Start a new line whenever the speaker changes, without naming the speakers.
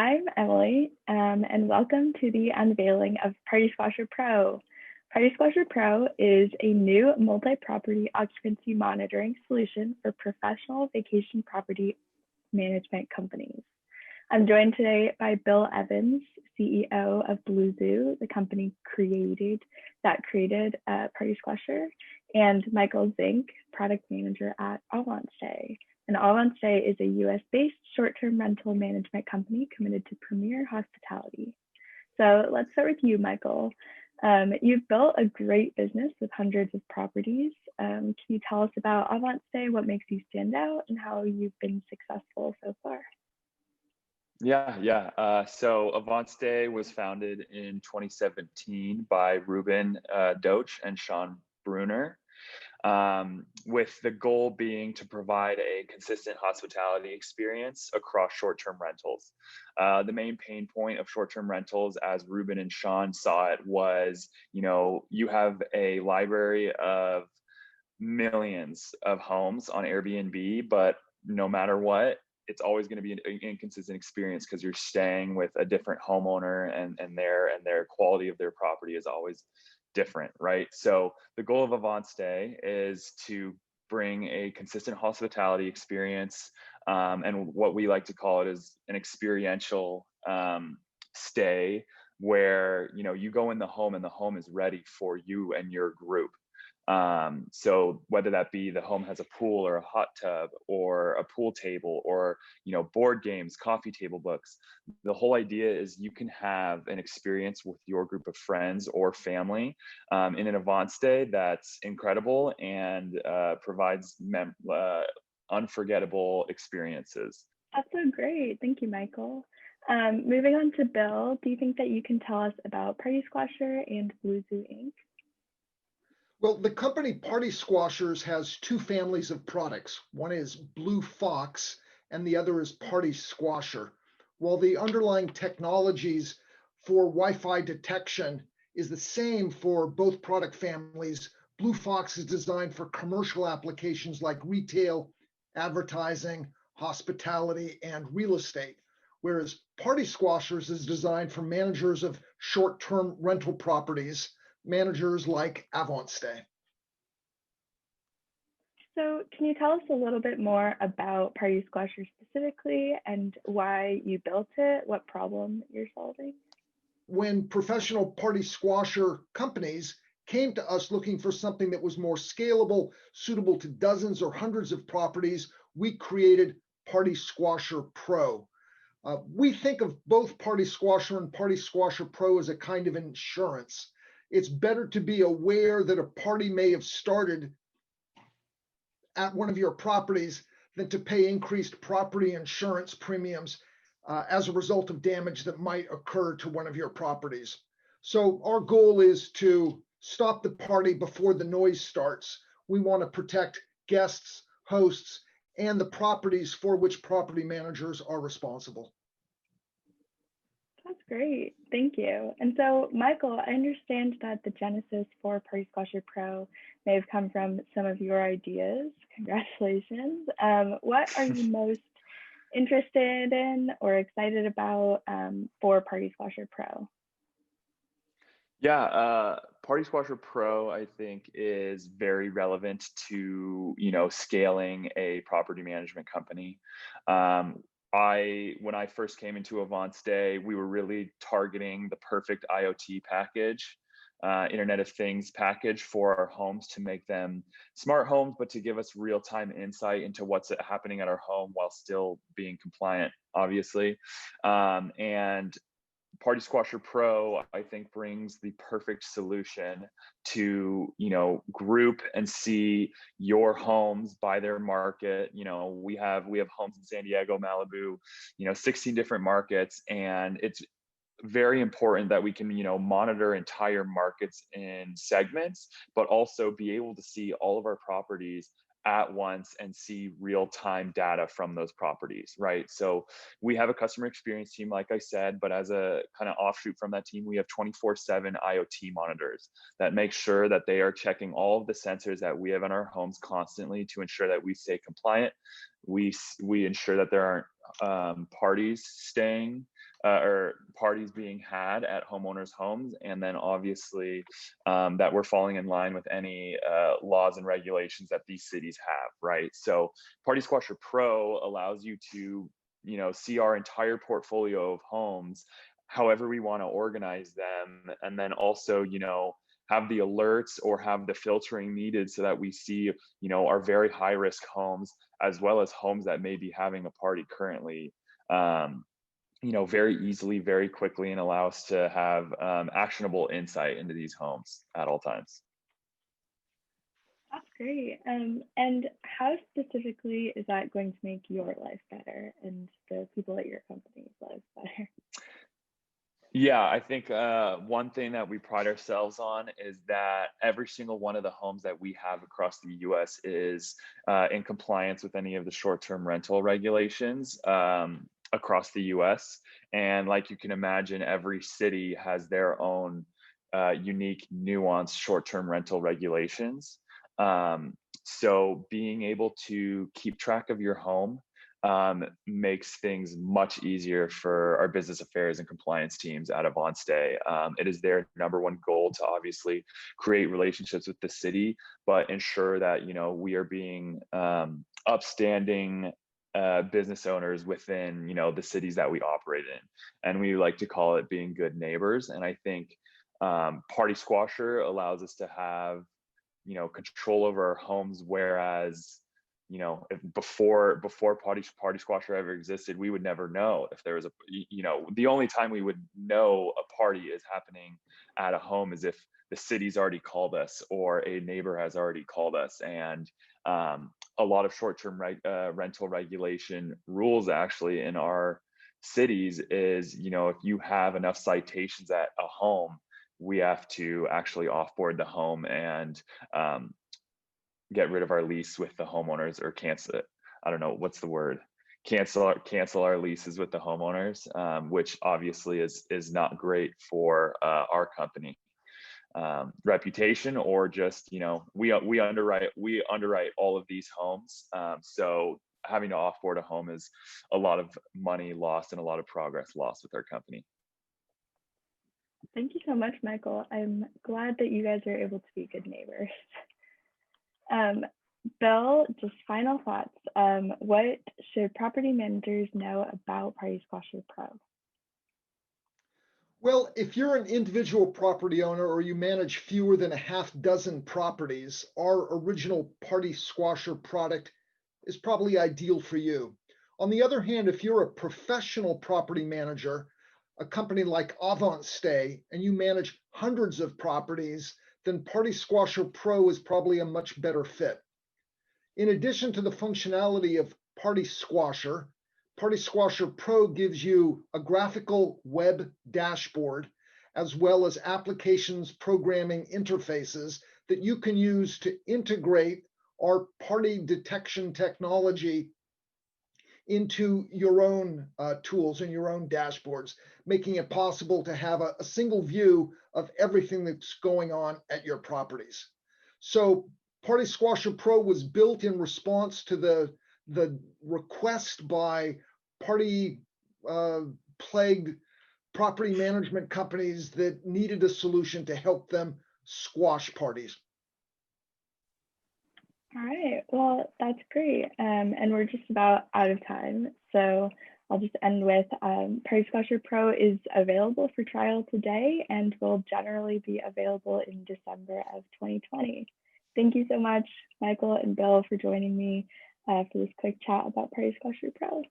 I'm Emily, and welcome to the unveiling of Party Squasher Pro. Party Squasher Pro is a new multi-property occupancy monitoring solution for professional vacation property management companies. I'm joined today by Bill Evans, CEO of BlueZoo, the company that created Party Squasher, and Michael Zink, product manager at AvantStay. And AvantStay is a US-based short-term rental management company committed to premier hospitality. So let's start with you, Michael. You've built a great business with hundreds of properties. Can you tell us about AvantStay, what makes you stand out, and how you've been successful so far?
So AvantStay was founded in 2017 by Ruben Doach and Sean Bruner, with the goal being to provide a consistent hospitality experience across short-term rentals. The main pain point of short-term rentals, as Ruben and Sean saw it, was, you have a library of millions of homes on Airbnb, but no matter what, it's always going to be an inconsistent experience because you're staying with a different homeowner and their quality of their property is always different, right? So the goal of AvantStay is to bring a consistent hospitality experience, and what we like to call it is an experiential stay where you go in the home and the home is ready for you and your group. So whether that be the home has a pool or a hot tub or a pool table or board games, coffee table books, the whole idea is you can have an experience with your group of friends or family in an AvantStay that's incredible and provides unforgettable experiences.
That's so great. Thank you, Michael. Moving on to Bill, do you think that you can tell us about Party Squasher and BlueZoo Inc.?
Well, the company Party Squashers has two families of products. One is Blue Fox and the other is Party Squasher. While the underlying technologies for Wi-Fi detection is the same for both product families, Blue Fox is designed for commercial applications like retail, advertising, hospitality, and real estate, whereas Party Squashers is designed for managers of short-term rental properties, managers like AvantStay.
So can you tell us a little bit more about Party Squasher specifically and why you built it, what problem you're solving?
When professional Party Squasher companies came to us looking for something that was more scalable, suitable to dozens or hundreds of properties, we created Party Squasher Pro. We think of both Party Squasher and Party Squasher Pro as a kind of insurance. It's better to be aware that a party may have started at one of your properties than to pay increased property insurance premiums as a result of damage that might occur to one of your properties. So our goal is to stop the party before the noise starts. We want to protect guests, hosts, and the properties for which property managers are responsible.
That's great. Thank you. And so, Michael, I understand that the genesis for Party Squasher Pro may have come from some of your ideas. Congratulations. What are you most interested in or excited about for Party Squasher Pro?
Party Squasher Pro, I think, is very relevant to scaling a property management company. When I first came into AvantStay, we were really targeting the perfect IoT package, Internet of Things package for our homes to make them smart homes, but to give us real-time insight into what's happening at our home while still being compliant, obviously. And Party Squasher Pro, I think, brings the perfect solution to, group and see your homes by their market. We have homes in San Diego, Malibu, 16 different markets, and it's very important that we can, monitor entire markets in segments, but also be able to see all of our properties at once and see real-time data from those properties, right? So we have a customer experience team, like I said, but as a kind of offshoot from that team, we have 24/7 IoT monitors that make sure that they are checking all of the sensors that we have in our homes constantly to ensure that we stay compliant. We ensure that there aren't parties staying or parties being had at homeowners' homes, and then obviously that we're falling in line with any laws and regulations that these cities have, right? So Party Squasher Pro allows you to, see our entire portfolio of homes, however we want to organize them, and then also, have the alerts or have the filtering needed so that we see, our very high risk homes as well as homes that may be having a party currently, very easily, very quickly, and allow us to have actionable insight into these homes at all times.
That's great. And how specifically is that going to make your life better and the people at your company's lives better?
Yeah, I think one thing that we pride ourselves on is that every single one of the homes that we have across the US is in compliance with any of the short-term rental regulations across the US. And like you can imagine, every city has their own unique, nuanced short-term rental regulations. So being able to keep track of your home makes things much easier for our business affairs and compliance teams at AvantStay. It is their number one goal to obviously create relationships with the city, but ensure that we are being upstanding business owners within the cities that we operate in, and we like to call it being good neighbors. And I think Party Squasher allows us to have control over our homes, whereas if before Party Squasher ever existed, we would never know if there was the only time we would know a party is happening at a home is if the city's already called us or a neighbor has already called us. And a lot of short-term rental regulation rules actually in our cities is, if you have enough citations at a home, we have to actually offboard the home and get rid of our lease with the homeowners, or cancel it. I don't know what's the word. Cancel our leases with the homeowners, which obviously is not great for our company reputation, or just we underwrite all of these homes. So having to offboard a home is a lot of money lost and a lot of progress lost with our company.
Thank you so much, Michael. I'm glad that you guys are able to be good neighbors. Bill, just final thoughts. What should property managers know about Party Squasher Pro?
Well, if you're an individual property owner or you manage fewer than a half dozen properties, our original Party Squasher product is probably ideal for you. On the other hand, if you're a professional property manager, a company like AvantStay, and you manage hundreds of properties, then Party Squasher Pro is probably a much better fit. In addition to the functionality of Party Squasher Pro gives you a graphical web dashboard, as well as applications programming interfaces that you can use to integrate our party detection technology into your own tools and your own dashboards, making it possible to have a single view of everything that's going on at your properties. So Party Squasher Pro was built in response to the request by party plagued property management companies that needed a solution to help them squash parties.
All right, well, that's great. And we're just about out of time. So I'll just end with Party Squasher Pro is available for trial today and will generally be available in December of 2020. Thank you so much, Michael and Bill, for joining me for this quick chat about Party Squasher Pro.